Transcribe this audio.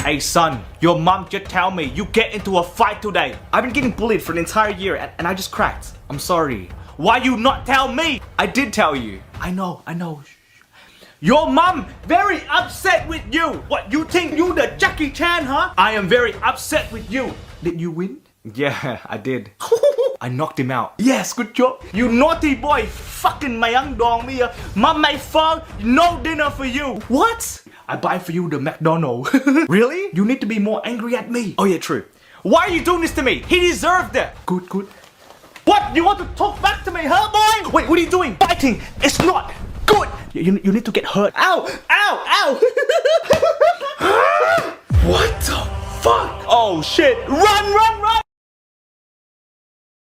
Hey son, your mom just tell me you get into a fight today. I've been getting bullied for an entire year and I just cracked. I'm sorry. Why you not tell me? I did tell you. I know. Your mom very upset with you. What, you think you the Jackie Chan, huh? I am very upset with you. Did you win? Yeah, I did. I knocked him out. Yes, good job. You naughty boy. Fucking my young dong me. Mom made phone. No dinner for you. What? I buy for you the McDonald's. Really? You need to be more angry at me. Oh yeah, true. Why are you doing this to me? He deserved it. Good. What? You want to talk back to me, huh, boy? Wait, what are you doing? Fighting. It's not good. You need to get hurt. Ow! What the fuck? Oh shit. Run!